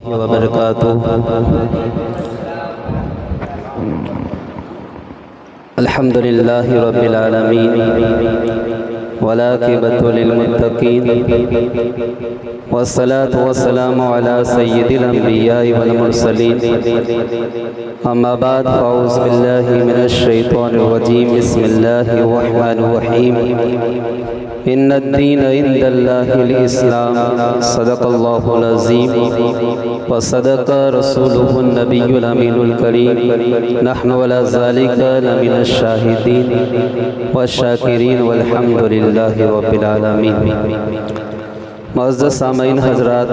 وبرکاتہ۔ الحمدللہ رب العالمین والعاقبۃ للمتقین والصلاة والسلام علی سید الانبیاء والمرسلین، اما بعد فاعوذ باللہ من الشیطان الرجیم، بسم اللہ الرحمن الرحیم۔ ان الدین عند اللہ الاسلام، صدق اللہ العظیم وصدق رسولہ النبی الامین الکریم، نحن علی ذلک لمن الشاہدین والشاکرین والحمد للہ رب العالمین۔ معزز سامعین حضرات،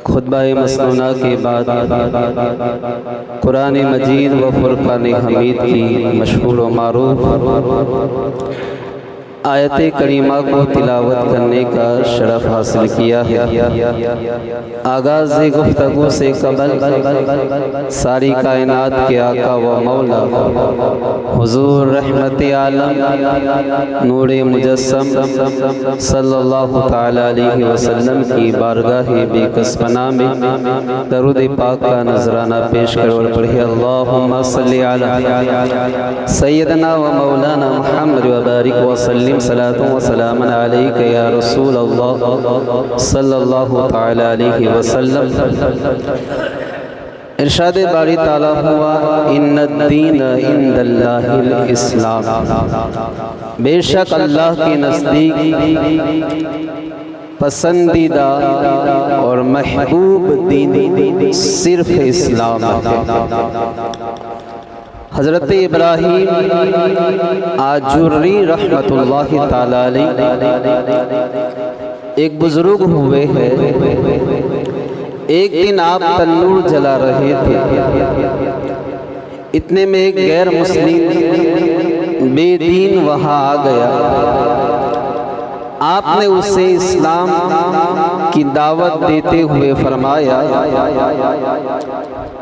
خطبہ مسنونہ کے بعد قرآن مجید و فرقان حمید کی مشہور و معروف آیت کریمہ کو تلاوت کرنے کا شرف حاصل کیا ہے۔ آغاز گفتگو سے قبل ساری کائنات کے آقا و مولا حضور رحمت عالم نور مجسم صلی اللہ تعالی علیہ وسلم کی بارگاہ بے کس پناہ میں درود پاک کا نذرانہ پیش کرو اور پڑھے اللہم صلی علی سیدنا و مولانا محمد و بارک وسلم صلاة و سلام علیک یا رسول اللہ صلی اللہ تعالی علیہ وسلم۔ ارشاد باری تعالیٰ ہوا ان الدین عند اللہ الاسلام، بے شک اللہ کے نزدیک پسندیدہ اور محبوب دین صرف اسلام ہے۔ حضرت ابراہیم آجوری رحمت اللہ تعالی علیہ ایک بزرگ ہوئے ہیں۔ ایک دن آپ تنور جلا رہے تھے، اتنے میں ایک غیر مسلم بے دین وہاں آ گیا۔ آپ نے اسے اسلام کی دعوت دیتے ہوئے فرمایا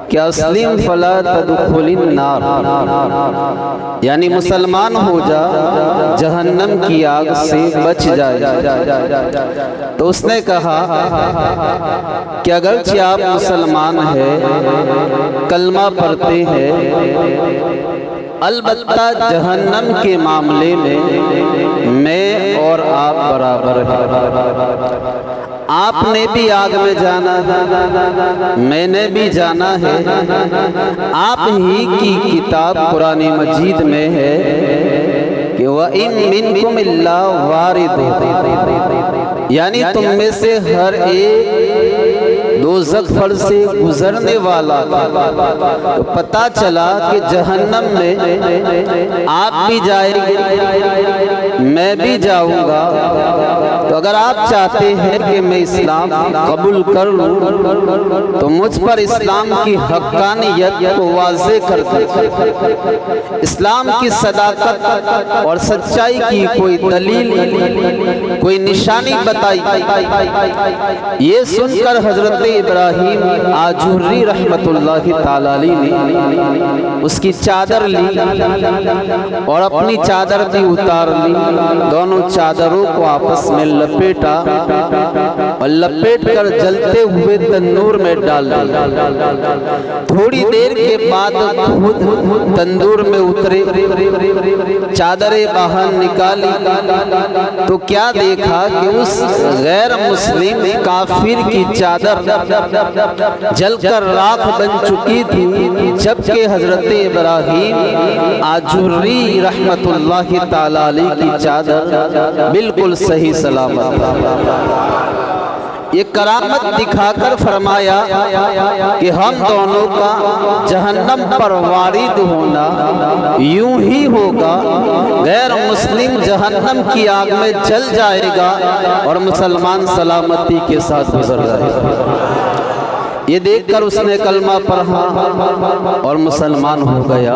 کہ اسلم فلا تدخل النار، یعنی مسلمان ہو جا جہنم کی آگ سے بچ جائے۔ تو اس نے کہا کہ اگرچہ آپ مسلمان ہیں، کلمہ پڑھتے ہیں، البتہ جہنم کے معاملے میں اور آپ برابر ہیں۔ آپ نے بھی آگ میں جانا ہے، میں نے بھی جانا ہے۔ آپ ہی کی کتاب قرآن مجید میں ہے کہ وَإِن مِّنكُمْ إِلَّا وَارِدُهَا، یعنی تم میں سے ہر ایک دوزخ پر سے گزرنے والا تھا۔ تو پتہ چلا کہ جہنم میں آپ بھی جائیں گے، میں بھی جاؤں گا۔ تو اگر آپ چاہتے ہیں کہ میں اسلام قبول کر لوں تو مجھ پر اسلام کی حقانیت کو واضح کر دیں، اسلام کی صداقت اور سچائی کی کوئی دلیل، کوئی نشانی بتائی۔ یہ سن کر حضرت ابراہیم آجوری رحمت اللہ تعالی علیہ نے اس کی چادر لی اور اپنی چادر بھی اتار لی، دونوں چادروں کو آپس میں لپیٹا اور لپیٹ کر جلتے ہوئے تندور میں ڈال دیا۔ تھوڑی دیر کے بعد خود تندور میں اترے، چادریں باہر نکالی تو کیا دیکھا کہ اس غیر مسلم کافر کی چادر جل کر راکھ بن چکی تھی، جبکہ حضرت ابراہیم آجوری رحمت اللہ تعالی علیہ کی چادر بالکل صحیح سلامت تھا۔ یہ کرامت دکھا کر فرمایا کہ ہم دونوں کا جہنم پر وارد ہونا یوں ہی ہوگا، غیر مسلم جہنم کی آگ میں جل جائے گا اور مسلمان سلامتی کے ساتھ گزر جائے گا۔ یہ دیکھ کر اس نے کلمہ پڑھا اور مسلمان ہو گیا۔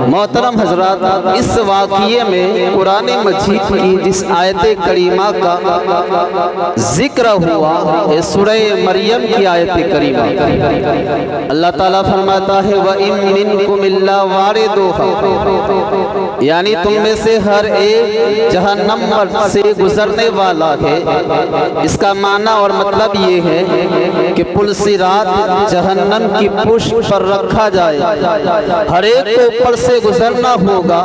محترم حضرات، اس واقعے میں قرآن مجید کی جس آیت کریمہ کا ذکر ہوا یہ سورہ مریم کی آیت کریمہ۔ اللہ تعالیٰ فرماتا ہے وَإِن مِّنكُمْ إِلَّا وَارِدُوهَا، یعنی تم میں سے ہر ایک جہنم سے گزرنے والا ہے۔ اس کا معنی اور مطلب یہ ہے کہ پل صراط جہنم کی پشت پر رکھا جائے، ہر ایک کو اوپر سے گزرنا ہوگا۔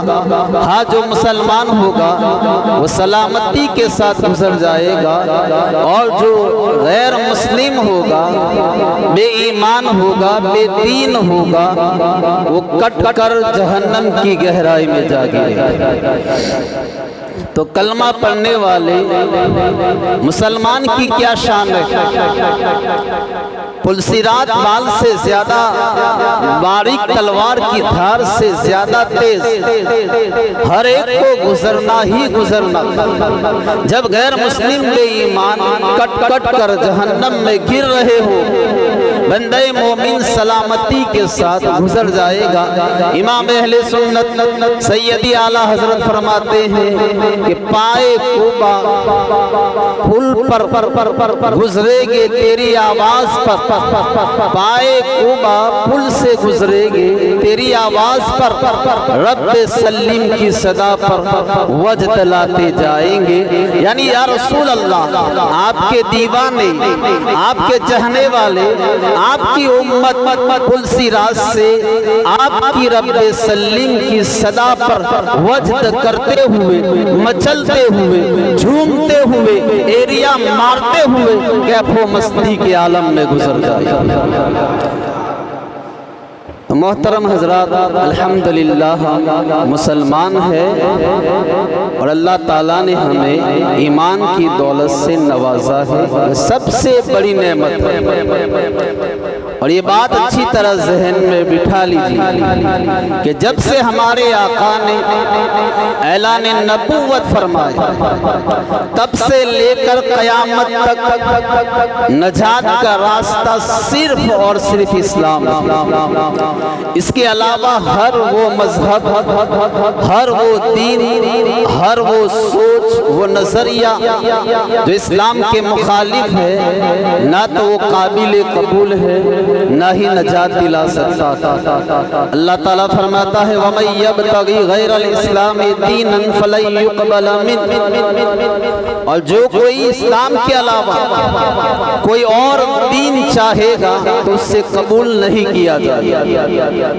ہاں جو مسلمان ہوگا وہ سلامتی کے ساتھ گزر جائے گا، اور جو غیر مسلم ہوگا، بے ایمان ہوگا، بے دین ہوگا، وہ کٹ کر جہنم کی گہرائی میں جا گرے گا۔ تو کلمہ پڑھنے والے مسلمان کی کیا شان ہے؟ پل صراط بال سے زیادہ باریک، تلوار کی دھار سے زیادہ تیز، ہر ایک کو گزرنا ہی گزرنا۔ جب غیر مسلم بے ایمان کٹ کٹ کر جہنم میں گر رہے ہو، بندہ مومن سلامتی کے ساتھ گزر جائے گا۔ امام اہل سنت سیدی اعلیٰ حضرت فرماتے ہیں کہ پائے کوبا پل پر گزرے گے تیری آواز پر، پائے کوبا پل سے گزرے گے تیری آواز پر، رب سلیم کی صدا پر وجد لاتے جائیں گے۔ یعنی یا رسول اللہ، آپ کے دیوانے، آپ کے چاہنے والے، آپ کی امت پل صراط سے آپ کی رب سلیم کی صدا پر وجد کرتے ہوئے، مچلتے ہوئے، جھومتے ہوئے، ایریا مارتے ہوئے کیف و مستی کے عالم میں گزر جائے۔ محترم حضرات، الحمدللہ مسلمان ہے اور اللہ تعالیٰ نے ہمیں ایمان کی دولت سے نوازا ہے، سب سے بڑی نعمت ہے۔ اور یہ بات اچھی طرح ذہن میں بٹھا لیجیے کہ جب سے ہمارے آقا نے اعلان نبوت فرمایا، تب سے لے کر قیامت تک نجات کا راستہ صرف اور صرف اسلام ہے۔ اس کے علاوہ ہر وہ مذہب، ہر وہ دین، ہر وہ سوچ، وہ نظریہ جو اسلام کے مخالف ہے، نہ تو وہ قابل قبول ہے، نہ ہی نجات دلا سکتا۔ اللہ تعالیٰ فرماتا ہے وَمَن يَبْتَغِ غَيْرَ الْإِسْلَامِ دِينًا فَلَن يُقْبَلَ مِنْهُ، اور جو کوئی اسلام کے علاوہ کوئی اور دین چاہے گا تو اس سے قبول نہیں کیا جائے گا۔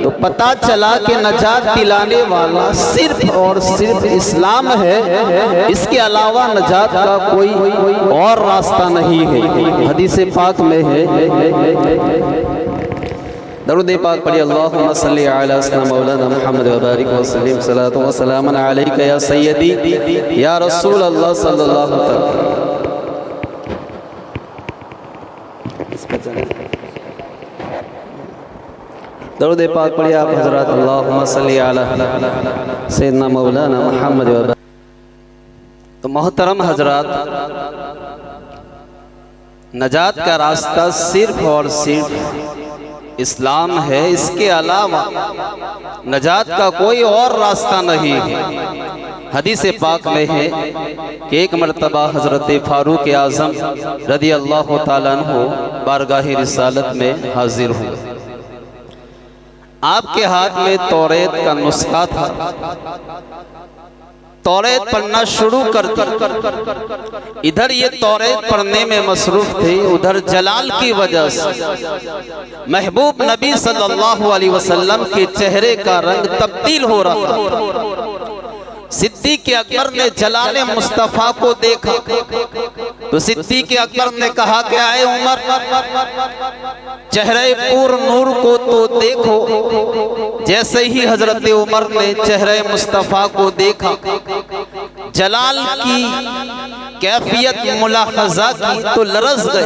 تو پتہ چلا کہ نجات دلانے والا صرف اور صرف اسلام ہے، اس کے علاوہ نجات کا کوئی اور راستہ نہیں ہے۔ حدیث پاک میں ہے، درود پاک پڑھی اللہم صلی علی سیدنا مولانا محمد و بارک وسلم صلاۃ و سلام علیک یا سیدی یا رسول اللہ صلی اللہ علیہ وسلم۔ درود پاک پڑھی آپ حضرات اللہم صلی علی سیدنا مولانا محمد و بارک۔ تو محترم حضرات، نجات کا راستہ صرف اور صرف اسلام ہے، اس کے علاوہ نجات کا کوئی اور راستہ نہیں ہے۔ حدیث پاک میں ہے کہ ایک مرتبہ حضرت فاروق اعظم رضی اللہ تعالیٰ عنہ بارگاہ رسالت میں حاضر ہوئے۔ آپ کے ہاتھ میں توریت کا نسخہ تھا، توریت پڑھنا شروع کر دی۔ ادھر یہ توریت پڑھنے میں مصروف تھے، ادھر جلال کی وجہ سے محبوب نبی صلی اللہ علیہ وسلم کے چہرے کا رنگ تبدیل ہو رہا۔ صدیق اکبر نے جلال مصطفیٰ کو دیکھا تو صدیق اکبر نے کہا کہ اے عمر، چہرے پور نور کو تو دیکھو۔ جیسے ہی حضرت عمر نے چہرے مصطفیٰ کو دیکھا، جلال کی کیفیت ملاحظہ کی تو لرز گئے،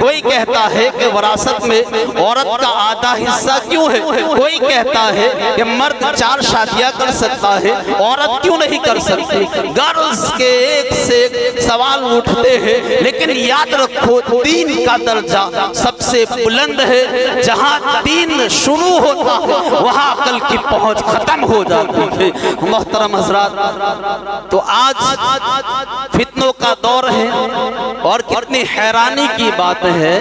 کوئی کہتا ہے کہ وراثت میں عورت کا آدھا حصہ کیوں ہے، کوئی کہتا ہے کہ مرد 4 شادیاں کر سکتا ہے، عورت کیوں نہیں کر سکتی۔ غرض کے ایک سے ایک سوال اٹھتے ہیں، لیکن یاد رکھو دین کا درجہ سب سے بلند ہے۔ جہاں دین شروع ہوتا ہے وہاں عقل کی پہنچ ختم ہو جاتی ہے۔ محترم حضرات، تو آج فتنوں کا دور ہے، اور کتنی حیرانی کی بات ہے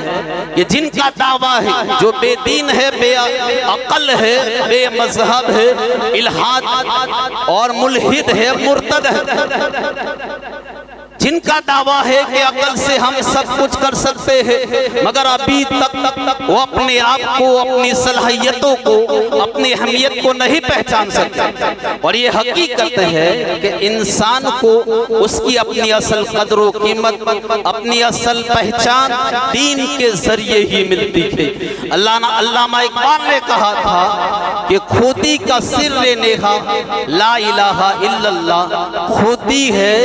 کہ جن کا دعویٰ ہے، جو بے دین ہے، بے عقل ہے، بے مذہب ہے، الحاد اور ملحد ہے، مرتد ہے، جن کا دعویٰ ہے کہ عقل سے ہم سب کچھ کر سکتے ہیں، مگر ابھی تک وہ اپنے آپ کو، اپنی صلاحیتوں کو، اپنی اہمیت کو نہیں پہچان سکتے۔ اور یہ حقیقت ہے کہ انسان کو اس کی اپنی اصل قدر و قیمت، اپنی اصل پہچان دین کے ذریعے ہی ملتی ہے۔ علامہ اقبال نے کہا تھا کہ خودی کا سر نیہا لا الہ الا اللہ، خودی ہے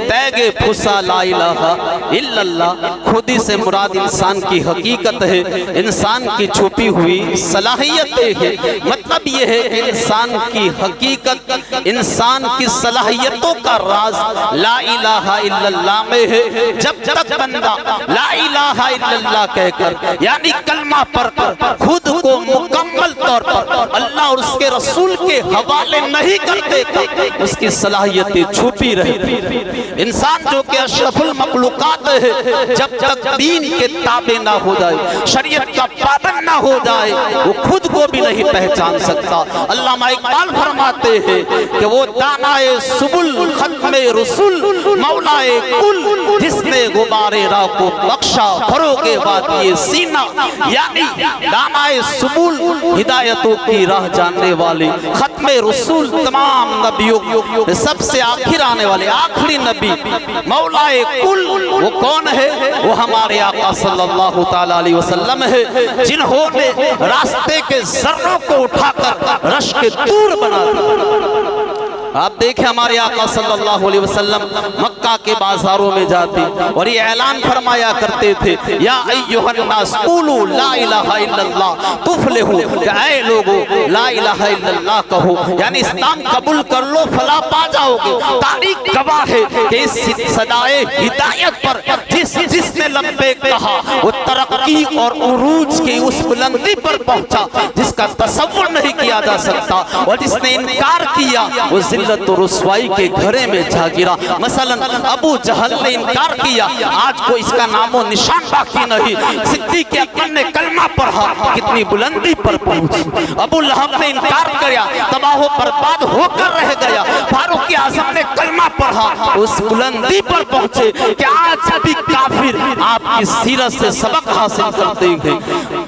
تیغ پھسا لا الہ الا اللہ۔ خودی سے مراد انسان کی حقیقت ہے، انسان کی چھپی ہوئی صلاحیتیں ہیں۔ مطلب یہ ہے کہ انسان کی حقیقت، انسان کی صلاحیتوں کا راز لا الہ الا اللہ میں ہے۔ جب تک بندہ لا الہ الا اللہ کہہ کر، یعنی کلمہ پڑھ کر خود کو مکمل طور پر اللہ اور اس کے رسول کے حوالے نہیں کر دیتا، اس کی صلاحیتیں چھپی رہتی۔ انسان جو کہ اشرف المخلوقات ہے، جب تک دین کے تابع نہ ہو جائے، شریعت کا پابند نہ ہو جائے، وہ خود کو بھی نہیں پہچان سکتا۔ علامہ اقبال فرماتے ہیں کہ وہ دانائے سبل، ختم رسول، مولائے کل، جس نے غبار راہ کو بخشا، فروغ وادی سینہ، یعنی دانائے سبل، ہدایتوں کی راہ جاننے والے، ختم رسول، تمام نبیوں سب سے آخر آنے والے آخری نبی، مولائے کل، وہ کون ہے؟ وہ ہمارے آقا صلی اللہ تعالیٰ علیہ وسلم ہے، جنہوں نے راستے کے ذروں کو اٹھا کر رش کے دور بنا دیا۔ آپ دیکھیں ہمارے آقا صلی اللہ علیہ وسلم مکہ کے بازاروں میں جاتے اور یہ اعلان فرمایا کرتے تھے، یا ایھا الناس قولوا لا الہ الا اللہ تفلحوا، کہ اے لوگو لا الہ الا اللہ کہو، یعنی اسلام قبول کر لو فلاح پا جاؤ گے۔ تاریخ گواہ ہے کہ اس صدائے ہدایت پر جس نے لبیک کہا وہ ترقی اور عروج کی اس بلندی پر پہنچا جس کا تصور نہیں کیا جا سکتا، اور جس نے انکار کیا وہ ذلت و رسوائی کے گھرے میں جا گرا۔ مثلا ابو جہل نے انکار کیا، آج کو اس کا نام و نشان باقی نہیں۔ صدیق اکبر نے کلمہ پڑھا، کتنی بلندی پر پہنچی۔ ابو لہب نے انکار کیا، تباہ و برباد ہو کر رہ گیا۔ فاروق اعظم نے کلمہ پڑھا، اس بلندی پر پہنچے کہ آج بھی کافر آپ کی سیرت سے سبق حاصل کرتے ہیں۔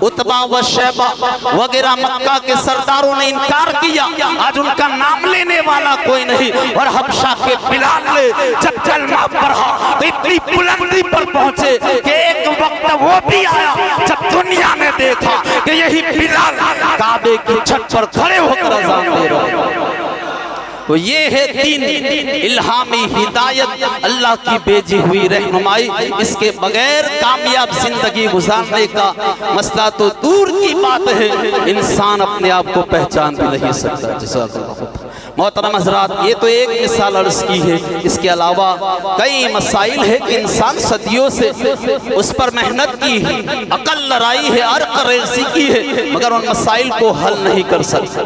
عتبہ و شیبہ وغیرہ مکہ کے سرداروں نے انکار کیا، آج ان کا نام لینے والا کوئی نہیں۔ اور حبشہ کے بلال نے جب کلمہ پڑھا تو اتنی بلندی پر پہنچے کہ ایک وقت وہ بھی آیا جب دنیا نے دیکھا کہ یہی بلال کعبے کی چھت پر کھڑے ہو کر اذان دے رہے۔ تو یہ ہے دین، الہامی ہدایت، اللہ کی بھیجی ہوئی رہنمائی۔ اس کے بغیر کامیاب زندگی گزارنے کا مسئلہ تو دور کی بات ہے، انسان اپنے آپ کو پہچان بھی نہیں سکتا۔ جزاک اللہ۔ محترم حضرات، یہ تو ایک مثال عرض کی ہے، اس کے علاوہ کئی مسائل ہے کہ انسان صدیوں سے اس پر محنت کی ہے، عقل لڑائی ہے، عرق ریزی کی ہے، مگر ان مسائل کو حل نہیں کر سکتا۔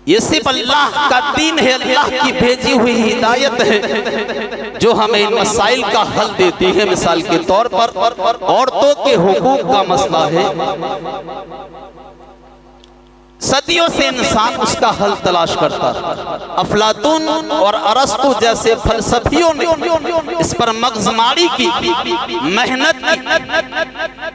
یہ صرف اللہ کا دین ہے، اللہ کی بھیجی ہوئی ہدایت ہے جو ہمیں ان مسائل کا حل دیتی ہے۔ مثال کے طور پر عورتوں کے حقوق کا مسئلہ ہے، صدیوں سے انسان اس کا حل تلاش کرتا ہے۔ افلاطون اور ارسطو جیسے فلسفیوں نے اس پر مغزماری کی، محنت کی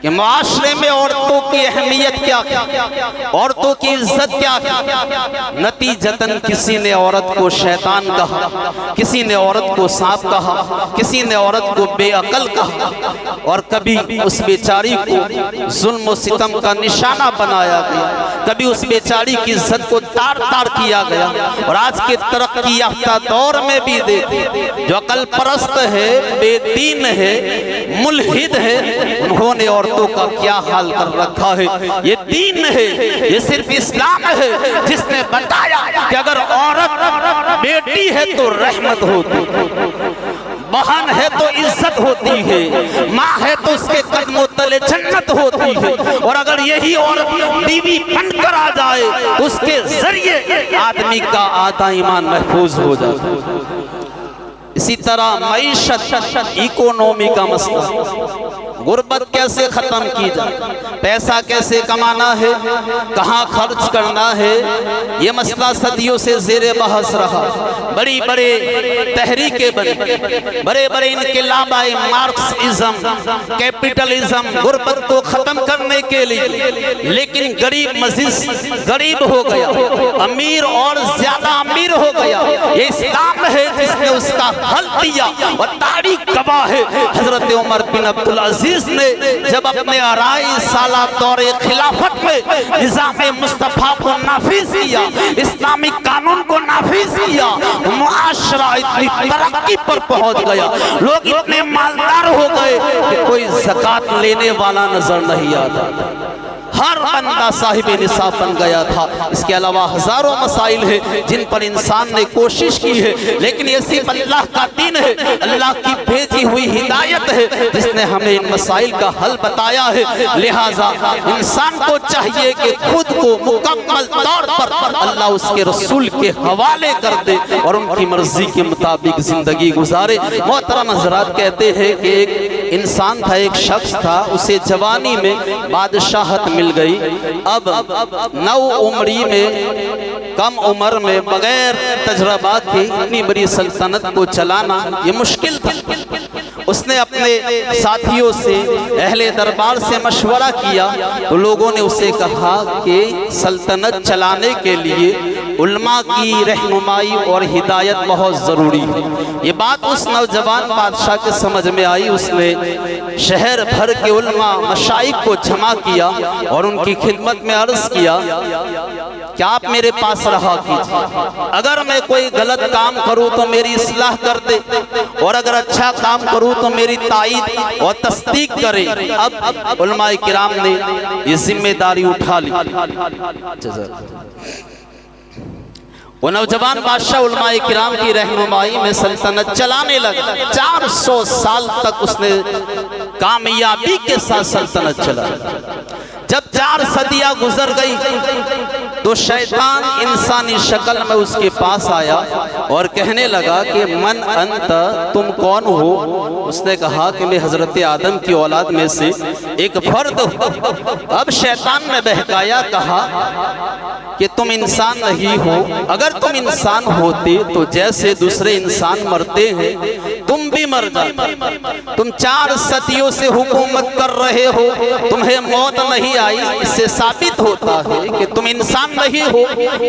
کہ معاشرے میں عورتوں کی اہمیت کیا ہے، عورتوں کی عزت کیا ہے۔ نتیجتاً کسی نے عورت کو شیطان کہا، کسی نے عورت کو سانپ کہا، کسی نے عورت کو بے عقل کہا، اور کبھی اس بیچاری کو ظلم و ستم کا نشانہ بنایا گیا۔ کبھی اس بیچاری کی عزت کو تار تار کیا گیا۔ اور آج کے ترقی یافتہ دور میں بھی دیکھیں جو عقل پرست ہے، بے دین ہے، ملحد ہے، انہوں نے عورتوں کا کیا حال کر رکھا ہے۔ یہ دین ہے، یہ صرف اسلام ہے جس نے بتایا کہ اگر عورت بیٹی ہے تو رحمت ہوتی ہے، بہن ہے تو عزت ہوتی ہے، ماں ہے تو اس کے قدموں تلے جنت ہوتی ہے، اور اگر یہی عورت بیوی بن کر آ جائے تو اس کے ذریعے آدمی کا آدھا ایمان محفوظ ہو جاتا ہے۔ اسی طرح معیشت، اکونومی کا مسئلہ، غربت کیسے ختم کی جائے، پیسہ کیسے کمانا ہے، کہاں خرچ کرنا ہے، یہ مسئلہ صدیوں سے زیر بحث رہا۔ بڑی بڑے تحریکیں بنی، بڑے بڑے انقلاب آئے، مارکسزم، کیپٹلزم، غربت کو ختم کرنے کے لیے، لیکن غریب مزید غریب ہو گیا، امیر اور زیادہ امیر ہو گیا۔ یہ اسلام ہے جس نے اس کا حل دیا، اور تاریخ گواہ ہے حضرت عمر بن عبدالعزیز نے جب اپنے 2.5 سالہ دور خلافت میں نظام مصطفیٰ کو نافذ کیا، اسلامی قانون کو نافذ کیا، معاشرہ اتنی ترقی پر پہنچ گیا، لوگ اتنے مالدار ہو گئے کہ کوئی زکوٰۃ لینے والا نظر نہیں آتا، ہر بندہ صاحب نصاب بن گیا تھا۔ اس کے علاوہ ہزاروں مسائل ہیں جن پر انسان نے کوشش کی ہے، لیکن یہ صرف اللہ کا دین ہے، اللہ کی بھیجی ہوئی ہدایت ہے جس نے ہمیں ان مسائل کا حل بتایا ہے۔ لہٰذا انسان کو چاہیے کہ خود کو مکمل طور پر اللہ اس کے رسول کے حوالے کر دے اور ان کی مرضی کے مطابق زندگی گزارے۔ محترم حضرات، کہتے ہیں کہ ایک انسان تھا، ایک شخص تھا، اسے جوانی میں بادشاہت مل گئی۔ اب نو عمری میں، کم عمر میں، بغیر تجربات کے اتنی بڑی سلطنت کو چلانا یہ مشکل تھا۔ اس نے اپنے ساتھیوں سے، اہل دربار سے مشورہ کیا تو لوگوں نے اسے کہا کہ سلطنت چلانے کے لیے علماء کی رہنمائی اور ہدایت بہت ضروری ہے۔ یہ بات اس نوجوان بادشاہ کے سمجھ میں آئی۔ اس نے شہر بھر کے علماء، مشائخ کو جمع کیا اور ان کی خدمت میں عرض کیا کہ آپ میرے پاس رہا کیجیے، اگر میں کوئی غلط کام کروں تو میری اصلاح کر دے، اور اگر اچھا کام کروں تو میری تائید اور تصدیق کرے۔ اب علماء کرام نے یہ ذمہ داری اٹھا لی۔ وہ نوجوان بادشاہ علماء کرام کی رہنمائی میں سلطنت چلانے لگا۔ 400 سال تک اس نے کامیابی کے ساتھ سلطنت چلائی۔ جب 4 صدیاں گزر گئی تو شیطان انسانی شکل میں اس کے پاس آیا اور کہنے لگا کہ من انت، تم کون ہو؟ اس نے کہا کہ میں حضرت آدم کی اولاد میں سے ایک فرد ہوں۔ اب شیطان نے بہکایا، کہا کہ تم انسان نہیں ہو، اگر تم انسان ہوتے تو جیسے دوسرے انسان مرتے ہیں تم بھی مر جاتے۔ تم 4 صدیوں سے حکومت کر رہے ہو، تمہیں موت نہیں آئی، اس سے ثابت ہوتا ہے کہ تم انسان نہیں ہو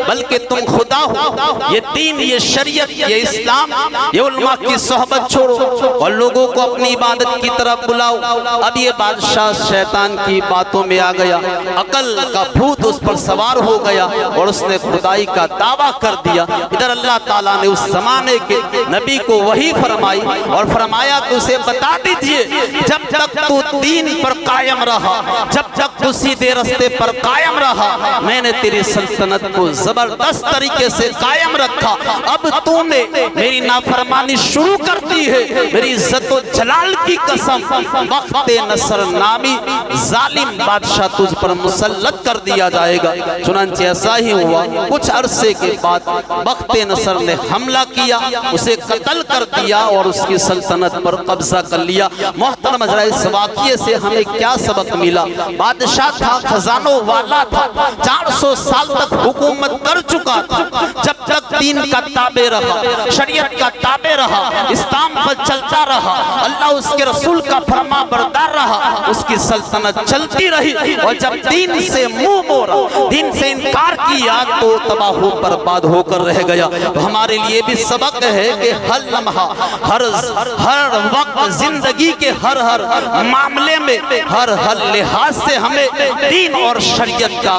بلکہ تم خدا ہو۔ یہ دین، یہ شریعت، یہ اسلام، یہ علماء کی صحبت چھوڑو اور لوگوں کو اپنی عبادت کی طرف بلاؤ۔ اب یہ بادشاہ شیطان کی باتوں میں آ گیا، عقل کا بھوت اس پر سوار ہو گیا اور اس نے خدائی کا دعویٰ کر دیا۔ ادھر اللہ تعالیٰ نے اس زمانے کے نبی کو وحی فرمائی اور فرمایا کہ اسے بتا دیجئے جب تک تو دین پر قائم رہا، جب تک تو سیدھے رستے پر قائم رہا، میں نے تیری سلطنت کو زبردست طریقے سے قائم رکھا۔ اب تو نے میری نافرمانی شروع کر دی ہے، میری عزت و جلال کی قسم، وقت نصر نامی ظالم بادشاہ تجھ پر مسلط کر دیا جائے گا۔ چنانچہ ایسا ہی ہوا۔ کچھ عرصے کے بعد وقت نصر نے حملہ کیا، اسے قتل کر دیا اور اس کی سلطنت پر قبضہ کر لیا۔ محترم حضرات، اس واقعے سے ہمیں کیا سبق ملا؟ بادشاہ تھا، خزانوں والا تھا، 400 سال تک حکومت کر چکا تھا۔ جب تک دین کا تابع رہا، شریعت کا تابع رہا، اسلام پر چلتا رہا، اللہ اس کے رسول کا فرما بردار رہا، اس کی سلطنت چلتی رہی۔ اور جب دین سے منہ موڑا، دین سے انکار کیا تو تباہ و برباد ہو کر رہ گیا۔ تو ہمارے لیے بھی سبق ہے کہ ہر لمحہ، ہر ہر وقت زندگی کے ہر معاملے میں ہر لحاظ سے ہمیں دین اور شریعت کا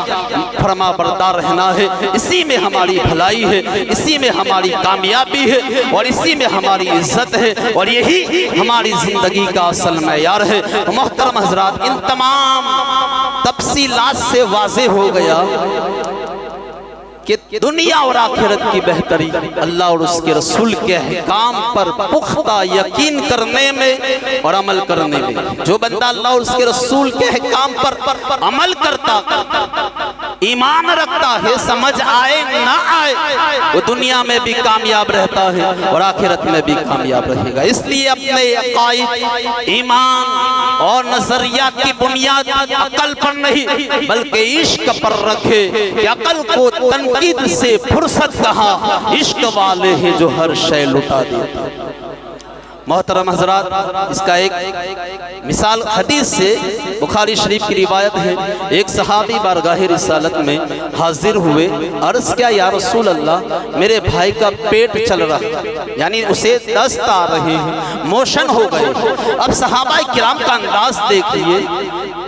فرما بردار رہنا ہے. اسی میں ہماری بھلائی ہے, اسی میں ہماری کامیابی ہے, اور اسی میں ہماری عزت ہے, اور یہی ہماری زندگی کا اصل معیار ہے. محترم حضرات, ان تمام تفصیلات سے واضح ہو گیا کہ دنیا اور آخرت کی بہتری اللہ اور اس کے رسول کے احکام پر پختہ یقین کرنے میں اور عمل کرنے میں. جو بندہ اللہ اور اس کے رسول کے احکام پر عمل کرتا, ایمان رکھتا ہے, سمجھ آئے نہ آئے, وہ دنیا میں بھی کامیاب رہتا ہے اور آخرت میں بھی کامیاب رہے گا. اس لیے اپنے عقائد, ایمان اور نظریات کی بنیاد عقل پر نہیں بلکہ عشق پر رکھے کہ عقل کو تنقید سے فرصت کہا, عشق والے ہیں جو ہر شے لٹا دیتا. محترم حضرات, اس کا ایک مثال حدیث سے بخاری شریف کی روایت ہے. ایک صحابی بارگاہ رسالت میں حاضر ہوئے, عرض کیا یا رسول اللہ, میرے بھائی کا پیٹ چل رہا ہے, یعنی اسے دست آ رہے ہیں, موشن ہو گئے. اب صحابہ کرام کا انداز دیکھیے,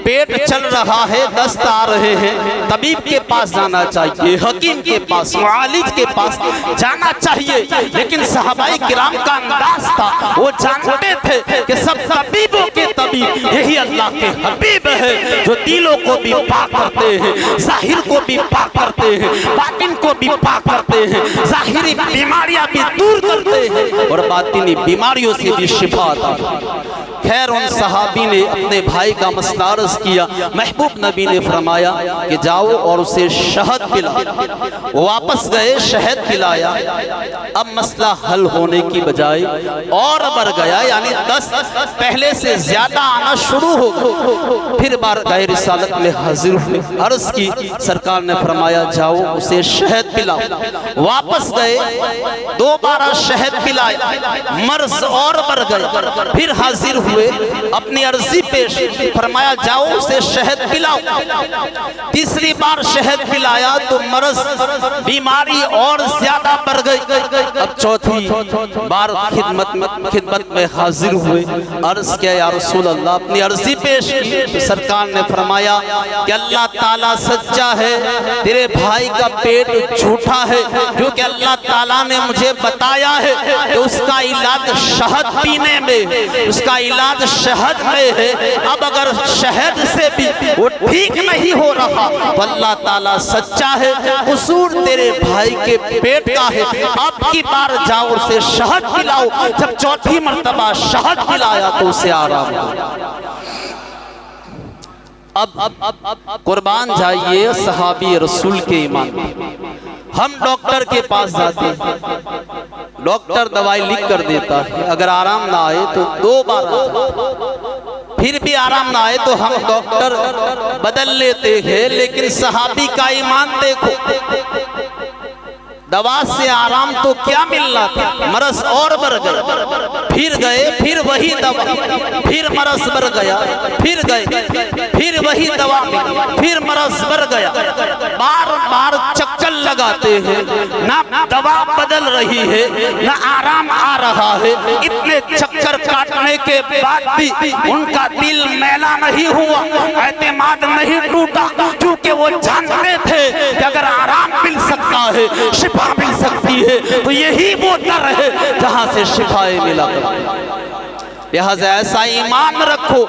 پیٹ چل رہا ہے, دست آ رہے ہیں, طبیب کے پاس جانا چاہیے, حکیم کے پاس, معالج کے پاس جانا چاہیے. لیکن صحابہ کرام کا انداز تھا, وہ جانتے تھے کہ سب طبیبوں کے طبیب یہی اللہ کے حبیب ہے, جو دلوں کو بھی پاک کرتے ہیں, ظاہر کو بھی پاک کرتے ہیں, باطن کو بھی پاک کرتے ہیں, ظاہری بیماریاں بھی دور کرتے ہیں اور باطنی بیماریوں سے بھی شفا عطا. خیر, ان صحابی نے اپنے بھائی کا مسئلہ عرض کیا. محبوب نبی نے فرمایا کہ جاؤ اور اسے شہد پلا. واپس گئے, شہد پلایا. اب مسئلہ حل ہونے کی بجائے اور بڑھ گیا, یعنی دست پہلے سے زیادہ آنا شروع ہو گیا. پھر بارگاہ رسالت میں حاضر ہوئے, عرض کی, سرکار نے فرمایا جاؤ اسے شہد پلا. واپس گئے, دوبارہ شہد پلایا, مرض اور بڑھ گیا. پھر حاضر ہوئے, اپنی عرضی پیش, فرمایا جاؤ اسے شہد پلاؤ. تیسری بار شہد پلایا تو مرض, بیماری اور زیادہ بڑھ گئی. اب چوتھی بار خدمت میں حاضر ہوئے, عرض کیا یا رسول اللہ, اپنی عرضی پیش کی. سرکار نے فرمایا کہ اللہ تعالیٰ سچا ہے, تیرے بھائی کا پیٹ جھوٹا ہے, کیونکہ اللہ تعالیٰ نے مجھے بتایا ہے کہ اس کا علاج شہد پینے میں, اس کا علاج شہد میں ہے. اب اگر شہد سے بھی وہ ٹھیک نہیں ہو رہا تو اللہ تعالیٰ سچا ہے, قصور تیرے بھائی کے پیٹ کا ہے. اب کی بار جاؤ اسے شہد پلاؤ. جب چوتھی مرتبہ شہد پلایا تو اسے آرام ہو. اب قربان جائیے صحابی رسول کے ایمان. ہم ڈاکٹر کے پاس جاتے ہیں, ڈاکٹر دوائی لکھ کر دیتا ہے, اگر آرام نہ آئے تو دو بار, پھر بھی آرام نہ آئے تو ہم ڈاکٹر بدل لیتے ہیں. لیکن صحابی کا ایمان دیکھو, دوا سے آرام تو کیا ملنا تھا, مرض اور بڑھ گیا. پھر گئے, پھر وہی دوا, پھر مرض بڑھ گیا. پھر گئے, پھر وہی دوا ملی, پھر مرض بڑھ گیا. بار بار چکر لگاتے ہیں, نہ دوا بدل رہی ہے نہ آرام آ رہا ہے. اتنے چکر کاٹنے کے بعد بھی ان کا دل میلا نہیں ہوا, اعتماد نہیں ٹوٹا, کیونکہ وہ جانتے تھے کہ اگر آرام مل سکتا ہے, شفا مل سکتی ہے, تو یہی وہ در ہے جہاں سے شفائیں ملا کرتی ہے. لہذا ایسا ایمان رکھو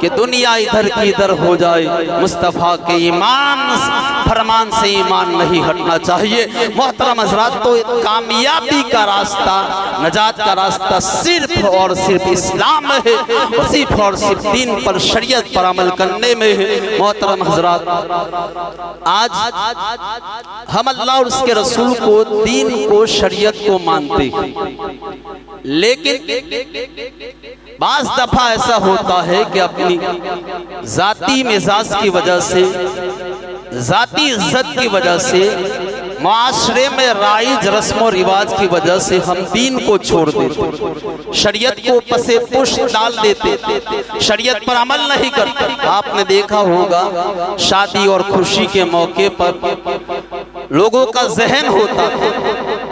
کہ دنیا ادھر کی ادھر ہو جائے, مصطفیٰ کے ایمان فرمان سے ایمان نہیں ہٹنا چاہیے. محترم حضرات, تو کامیابی کا راستہ, نجات کا راستہ صرف اور صرف اسلام ہے, صرف اور صرف دین پر, شریعت پر عمل کرنے میں ہے. محترم حضرات, آج ہم اللہ اور اس کے رسول کو, دین کو, شریعت کو مانتے ہیں, لیکن بعض دفعہ ایسا ہوتا ہے کہ اپنی ذاتی مزاج کی وجہ سے, ذاتی عزت کی وجہ سے, معاشرے میں رائج رسم و رواج کی وجہ سے ہم دین کو چھوڑ دیتے, شریعت کو پس پشت ڈال دیتے, شریعت پر عمل نہیں کرتے. آپ نے دیکھا ہوگا شادی اور خوشی کے موقع پر لوگوں کا ذہن ہوتا ہے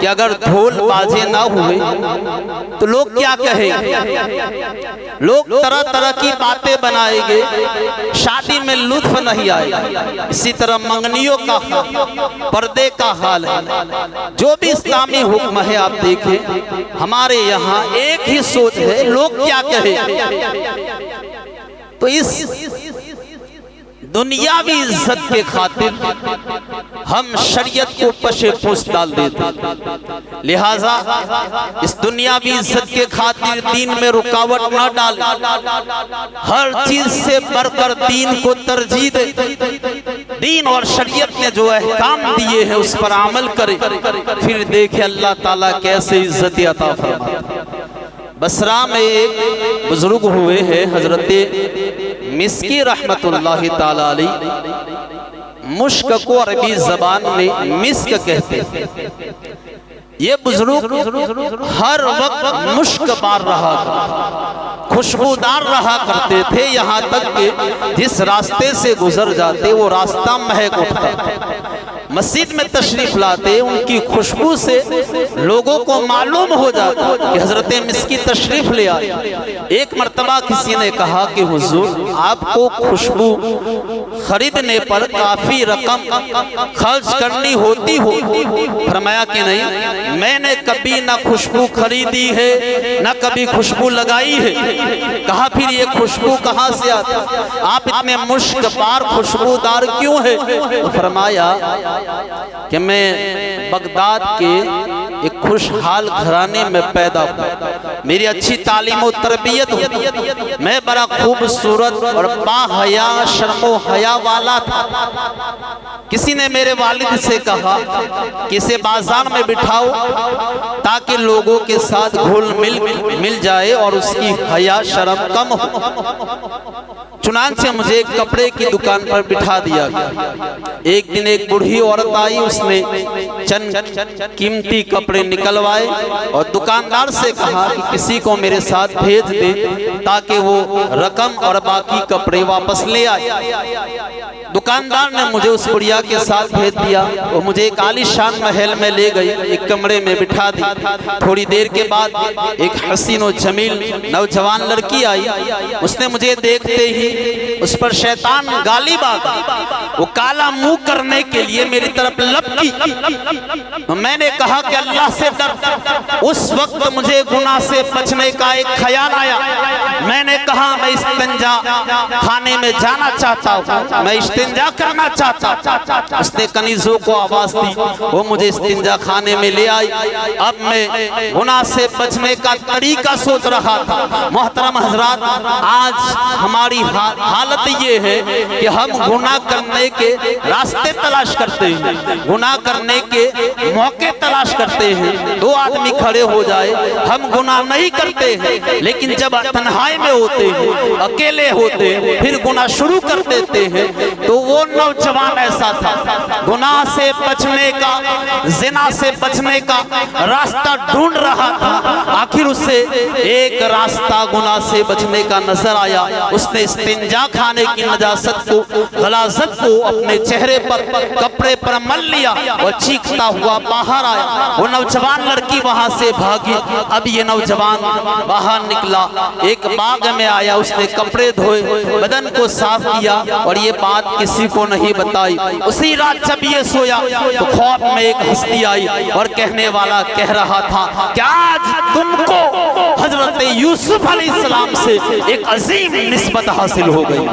کہ اگر ڈھول بازے نہ ہوئے تو لوگ کیا کہیں؟ لوگ طرح طرح کی باتیں بنائیں گے، شادی میں لطف نہیں آئے گا۔ اسی طرح منگنیوں کا پردے کا حال ہے۔ جو بھی اسلامی حکم ہے آپ دیکھیں، ہمارے یہاں ایک ہی سوچ ہے، لوگ کیا کہیں۔ تو اس دنیاوی عزت کے خاطر ہم شریعت کو پشے پوش ڈال دیتے، لہٰذا اس دنیاوی عزت کے خاطر دین میں رکاوٹ نہ ڈالیں، ہر چیز سے بڑھ کر دین کو ترجیح دے، دین اور شریعت نے جو احکام دیے ہیں اس پر عمل کرے، پھر دیکھیں اللہ تعالیٰ کیسے عزت عطا فرماتا ہے۔ بصرہ میں ایک بزرگ ہوئے ہیں حضرت مسکی رحمت اللہ تعالی علیہ، مشک کو عربی زبان میں مسک کہتے ہیں۔ یہ بزرگ ہر وقت مشک بار رہا کرتے، خوشبودار رہا کرتے تھے، یہاں تک کہ جس راستے سے گزر جاتے وہ راستہ مہک اٹھتا۔ مسجد میں تشریف لاتے، ان کی خوشبو سے لوگوں کو معلوم ہو جاتا کہ حضرت مسکی تشریف لے آئے۔ ایک مرتبہ کسی نے کہا کہ حضور آپ کو خوشبو خریدنے پر کافی رقم خرچ کرنی ہوتی ہو؟ فرمایا کہ نہیں، میں نے کبھی نہ خوشبو خریدی ہے نہ کبھی خوشبو لگائی ہے۔ کہا پھر یہ خوشبو کہاں سے آتا؟ آپ اتنے مشک بار خوشبودار کیوں ہے؟ فرمایا کہ میں بغداد کے ایک خوشحال گھرانے میں پیدا ہوا، میری اچھی تعلیم و تربیت ہوئی، میں بڑا خوبصورت اور با حیا شرم و حیا والا تھا۔ کسی نے میرے والد سے کہا کہ اسے بازار میں بٹھاؤ تاکہ لوگوں کے ساتھ گھل مل جائے اور اس کی حیا شرم کم ہو۔ چنانچہ مجھے ایک کپڑے کی دکان پر بٹھا دیا گیا۔ ایک دن ایک بوڑھی عورت آئی، اس نے چند قیمتی کپڑے نکلوائے اور دکاندار سے کہا کہ کسی کو میرے ساتھ بھیج دے تاکہ وہ رقم اور باقی کپڑے واپس لے آئے۔ دکاندار نے مجھے اس بڑھیا کے ساتھ بھیج دیا، وہ مجھے ایک عالی شان محل میں لے گئی، ایک کمرے میں بٹھا دی۔ تھوڑی دیر کے بعد ایک حسین و جمیل نوجوان لڑکی آئی، اس نے مجھے دیکھتے ہی اس پر شیطان غالب آ گیا، وہ کالا منہ کرنے کے لیے میری طرف لپکی۔ میں نے کہا کہ اللہ سے ڈر۔ اس وقت مجھے گناہ سے بچنے کا ایک خیال آیا، میں نے کہا میں استنجا خانے میں جانا چاہتا ہوں، میں استنجا کرنا چاہتا ہوں۔ اس نے کنیزوں کو آواز دی، وہ مجھے استنجا خانے میں لے آئی۔ اب میں گناہ سے بچنے کا طریقہ سوچ رہا تھا۔ محترم حضرات، آج ہماری حالت یہ ہے کہ ہم گناہ کرنے کے راستے تلاش کرتے ہیں، گناہ کرنے کے موقع تلاش کرتے ہیں۔ دو آدمی کھڑے ہو جائے، ہم گناہ نہیں کرتے ہیں، لیکن جب تنہائی میں ہوتے ہیں، اکیلے ہوتے ہیں، پھر گناہ شروع کر دیتے ہیں۔ تو وہ نوجوان ایسا تھا، گناہ سے بچنے کا، زنا سے بچنے کا راستہ ڈھونڈ رہا تھا۔ آخر اسے ایک راستہ گناہ سے بچنے کا نظر آیا۔ اس نے استنجا خانے کی نجاست کو، غلاظت کو اپنے چہرے پر، کپڑے پر مل لیا اور چیختا ہوا باہر آیا۔ وہ نوجوان لڑکی وہاں سے بھاگی۔ اب یہ نوجوان باہر نکلا، ایک باغ میں آیا، اس نے کپڑے دھوئے، بدن کو صاف کیا اور یہ بات کسی کو نہیں بتائی۔ اسی رات جب یہ سویا تو خواب میں ایک ہستی آئی اور کہنے والا کہہ رہا تھا کہ آج تم کو حضرت یوسف علیہ السلام سے ایک عظیم نسبت حاصل ہو گئی۔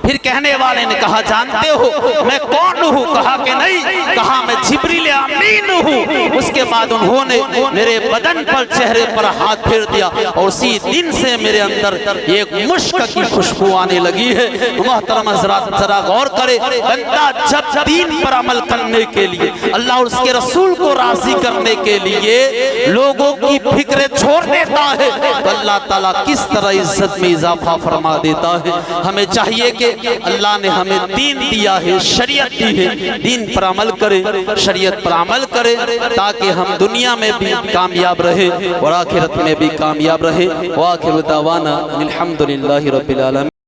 پھر کہنے والے نے کہا جانتے ہو میں کون ہوں؟ کہا کہ نہیں۔ کہا میں جبریل امین ہوں۔ اس کے بعد انہوں نے میرے بدن پر، چہرے پر ہاتھ پھیر دیا اور اسی دن سے میرے اندر ایک مشک کی خوشبو آنے لگی ہے۔ محترم حضرات ذرا غور کرے، بندہ جب دین پر عمل کرنے کے لیے، اللہ اور اس کے رسول کو راضی کرنے کے لیے لوگوں کی فکریں چھوڑ دیتا ہے تو اللہ تعالیٰ کس طرح عزت میں اضافہ فرما دیتا ہے۔ ہمیں چاہیے کہ اللہ نے ہمیں دین دیا ہے، شریعت دی ہے، دین پر عمل کرے، شریعت پر عمل کرے تاکہ ہم دنیا میں بھی کامیاب رہے اور آخرت میں بھی کامیاب رہے۔ وآخر دعوانا الحمدللہ رب العالمین۔